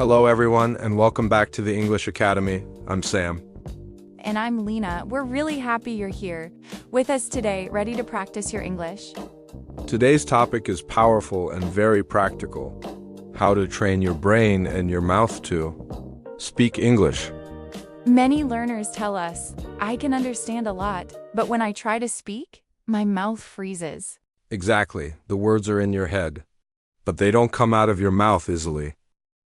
Hello everyone, and welcome back to the English Academy. I'm Sam. And I'm Lena. We're really happy you're here with us today, ready to practice your English. Today's topic is powerful and very practical. How to train your brain and your mouth to speak English. Many learners tell us, I can understand a lot, but when I try to speak, my mouth freezes. Exactly, the words are in your head, but they don't come out of your mouth easily.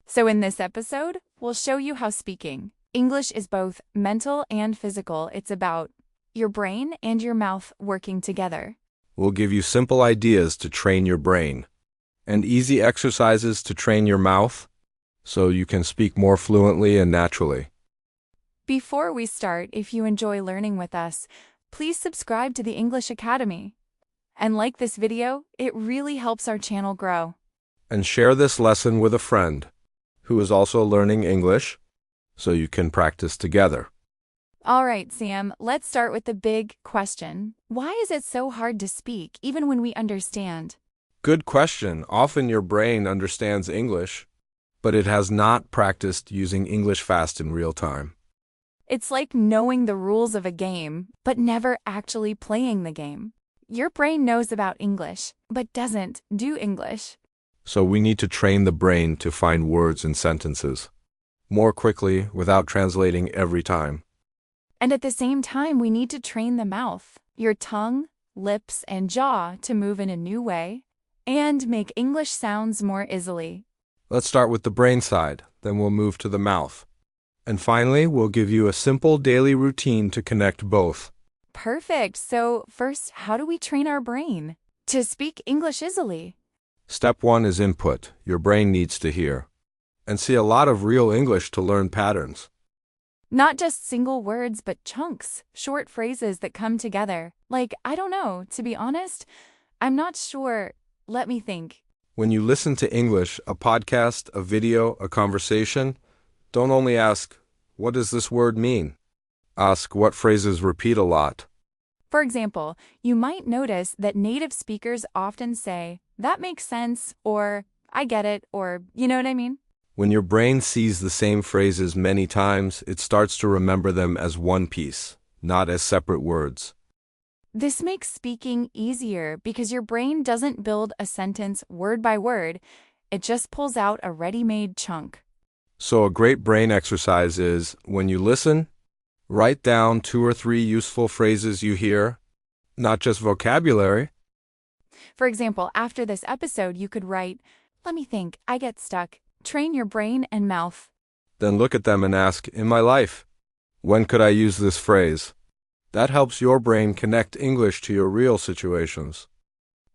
So in this episode, we'll show you how speaking English is both mental and physical. It's about your brain and your mouth working together. We'll give you simple ideas to train your brain and easy exercises to train your mouth so you can speak more fluently and naturally. Before we start, if you enjoy learning with us, please subscribe to the English Academy. And like this video, it really helps our channel grow. And share this lesson with a friend who is also learning English so you can practice together. All right, Sam, let's start with the big question. Why is it so hard to speak, even when we understand? Good question. Often your brain understands English, but it has not practiced using English fast in real time. It's like knowing the rules of a game, but never actually playing the game. Your brain knows about English, but doesn't do English. So we need to train the brain to find words and sentences more quickly without translating every time. And at the same time, we need to train the mouth, your tongue, lips, and jaw to move in a new way and make English sounds more easily. Let's start with the brain side, then we'll move to the mouth. And finally, we'll give you a simple daily routine to connect both. Perfect. So first, how do we train our brain to speak English easily? Step 1 is input. Your brain needs to hear and see a lot of real English to learn patterns. Not just single words, but chunks, short phrases that come together. Like, I don't know, to be honest, I'm not sure. Let me think. When you listen to English, a podcast, a video, a conversation, don't only ask, what does this word mean? Ask what phrases repeat a lot. For example, you might notice that native speakers often say, that makes sense, or I get it, or you know what I mean? When your brain sees the same phrases many times, it starts to remember them as one piece, not as separate words. This makes speaking easier because your brain doesn't build a sentence word by word, it just pulls out a ready-made chunk. So a great brain exercise is, when you listen, write down 2 or 3 useful phrases you hear, not just vocabulary. For example, after this episode, you could write, let me think, I get stuck. Train your brain and mouth. Then look at them and ask, in my life, when could I use this phrase? That helps your brain connect English to your real situations.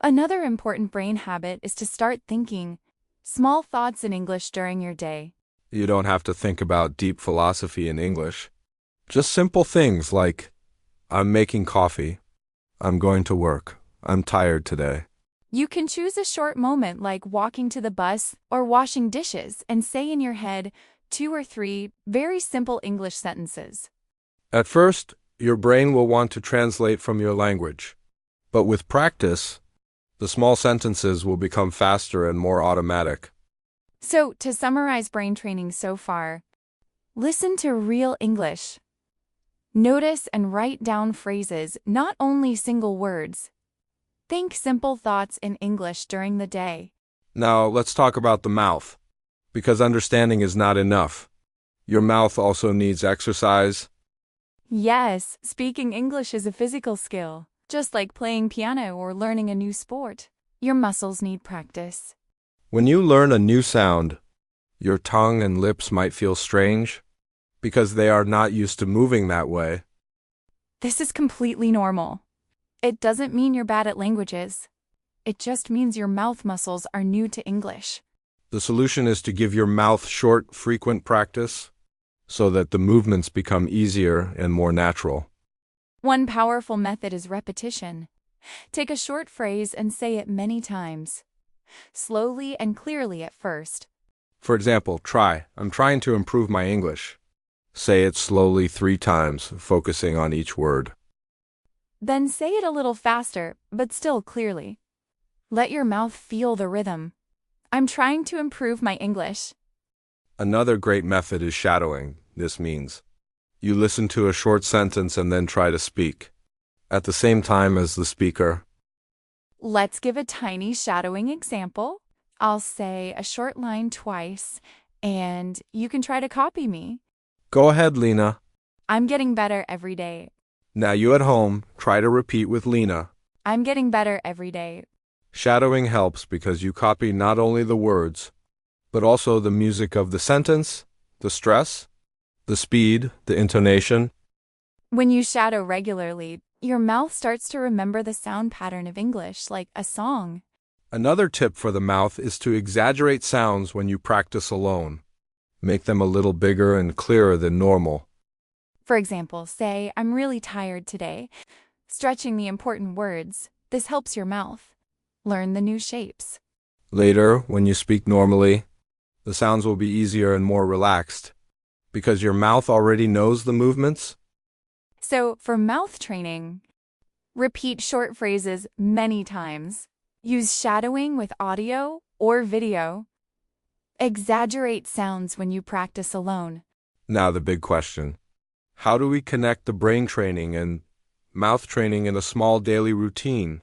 Another important brain habit is to start thinking small thoughts in English during your day. You don't have to think about deep philosophy in English. Just simple things like, I'm making coffee, I'm going to work, I'm tired today. You can choose a short moment like walking to the bus or washing dishes and say in your head 2 or 3 very simple English sentences. At first, your brain will want to translate from your language. But with practice, the small sentences will become faster and more automatic. So, to summarize brain training so far, listen to real English. Notice and write down phrases, not only single words. Think simple thoughts in English during the day. Now, let's talk about the mouth, because understanding is not enough. Your mouth also needs exercise. Yes, speaking English is a physical skill, just like playing piano or learning a new sport. Your muscles need practice. When you learn a new sound, your tongue and lips might feel strange, because they are not used to moving that way. This is completely normal. It doesn't mean you're bad at languages. It just means your mouth muscles are new to English. The solution is to give your mouth short, frequent practice so that the movements become easier and more natural. One powerful method is repetition. Take a short phrase and say it many times, slowly and clearly at first. For example, try, I'm trying to improve my English. Say it slowly 3 times, focusing on each word. Then say it a little faster, but still clearly. Let your mouth feel the rhythm. I'm trying to improve my English. Another great method is shadowing. This means you listen to a short sentence and then try to speak at the same time as the speaker. Let's give a tiny shadowing example. I'll say a short line twice, and you can try to copy me. Go ahead, Lena. I'm getting better every day. Now you at home, try to repeat with Lena. I'm getting better every day. Shadowing helps because you copy not only the words, but also the music of the sentence, the stress, the speed, the intonation. When you shadow regularly, your mouth starts to remember the sound pattern of English, like a song. Another tip for the mouth is to exaggerate sounds when you practice alone. Make them a little bigger and clearer than normal. For example, say, I'm really tired today. Stretching the important words. This helps your mouth. Learn the new shapes. Later, when you speak normally, the sounds will be easier and more relaxed because your mouth already knows the movements. So, for mouth training, repeat short phrases many times. Use shadowing with audio or video. Exaggerate sounds when you practice alone. Now the big question. How do we connect the brain training and mouth training in a small daily routine?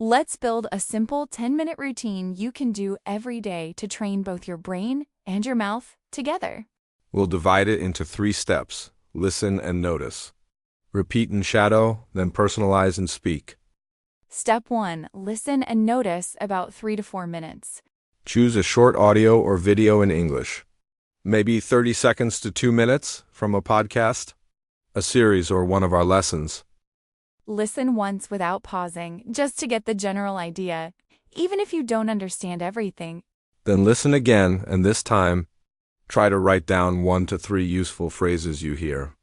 Let's build a simple 10-minute routine you can do every day to train both your brain and your mouth together. We'll divide it into 3 steps. Listen and notice. Repeat and shadow, then personalize and speak. Step 1. Listen and notice about 3 to 4 minutes. Choose a short audio or video in English. Maybe 30 seconds to 2 minutes from a podcast, a series, or one of our lessons. Listen once without pausing, just to get the general idea, even if you don't understand everything. Then listen again, and this time, try to write down 1 to 3 useful phrases you hear.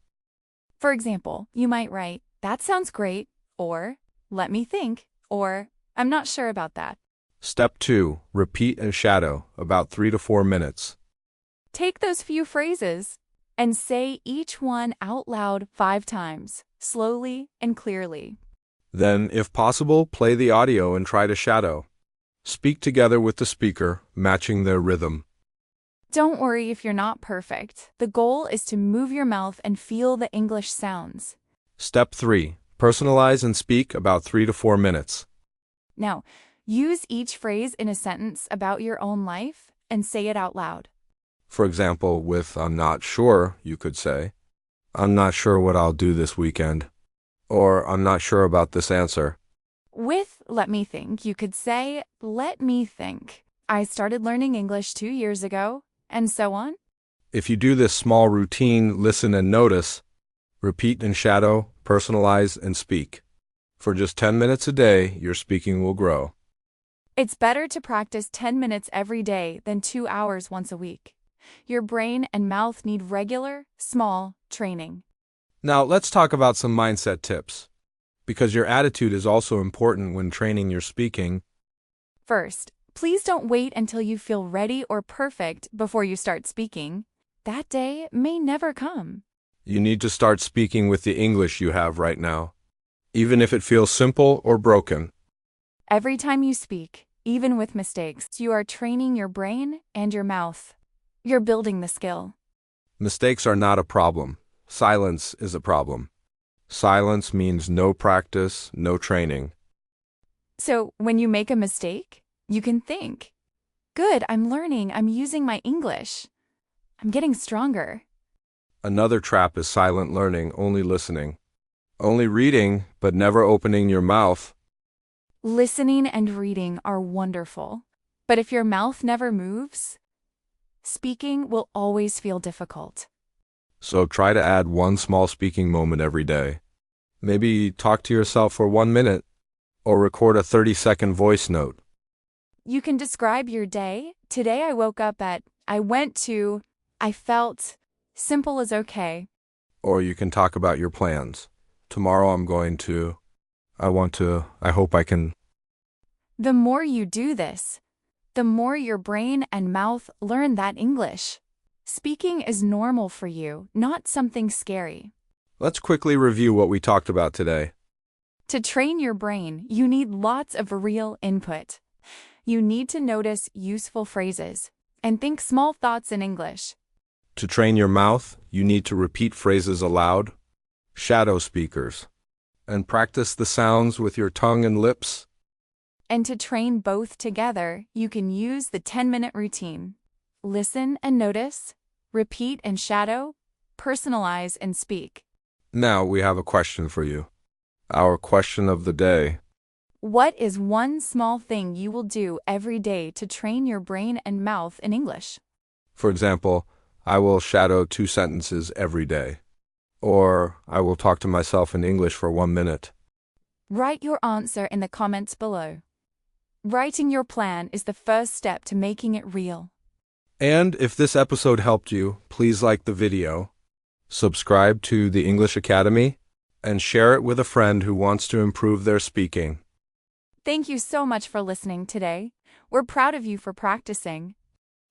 For example, you might write, "That sounds great," or "Let me think," or "I'm not sure about that." Step 2. Repeat and shadow, about 3 to 4 minutes. Take those few phrases and say each one out loud 5 times, slowly and clearly. Then, if possible, play the audio and try to shadow. Speak together with the speaker, matching their rhythm. Don't worry if you're not perfect. The goal is to move your mouth and feel the English sounds. Step 3. Personalize and speak about 3 to 4 minutes. Now, use each phrase in a sentence about your own life and say it out loud. For example, with "I'm not sure," you could say, "I'm not sure what I'll do this weekend," or "I'm not sure about this answer." With "let me think," you could say, "Let me think. I started learning English 2 years ago," and so on. If you do this small routine, listen and notice, repeat and shadow, personalize and speak. For just 10 minutes a day, your speaking will grow. It's better to practice 10 minutes every day than 2 hours once a week. Your brain and mouth need regular, small training. Now, let's talk about some mindset tips, because your attitude is also important when training your speaking. First, please don't wait until you feel ready or perfect before you start speaking. That day may never come. You need to start speaking with the English you have right now, even if it feels simple or broken. Every time you speak, even with mistakes, you are training your brain and your mouth. You're building the skill. Mistakes are not a problem. Silence is a problem. Silence means no practice, no training. So, when you make a mistake, you can think, "Good, I'm learning, I'm using my English. I'm getting stronger." Another trap is silent learning, only listening. Only reading, but never opening your mouth. Listening and reading are wonderful, but if your mouth never moves, speaking will always feel difficult. So try to add 1 small speaking moment every day. Maybe talk to yourself for 1 minute, or record a 30-second voice note. You can describe your day. Today I woke up at, I went to, I felt. Simple as okay. Or you can talk about your plans. Tomorrow I'm going to, I hope I can. The more you do this, the more your brain and mouth learn that English. Speaking is normal for you, not something scary. Let's quickly review what we talked about today. To train your brain, you need lots of real input. You need to notice useful phrases, And think small thoughts in English. To train your mouth, you need to repeat phrases aloud, shadow speakers, and practice the sounds with your tongue and lips. And to train both together, you can use the 10-minute routine. Listen and notice, repeat and shadow, personalize and speak. Now we have a question for you. Our question of the day. What is one small thing you will do every day to train your brain and mouth in English? For example, I will shadow 2 sentences every day. Or I will talk to myself in English for 1 minute. Write your answer in the comments below. Writing your plan is the first step to making it real. And if this episode helped you, please like the video, subscribe to the English Academy, and share it with a friend who wants to improve their speaking. Thank you so much for listening today. We're proud of you for practicing.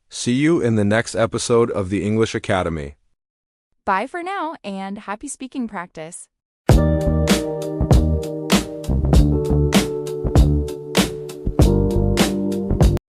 See you in the next episode of the English Academy. Bye for now and happy speaking practice.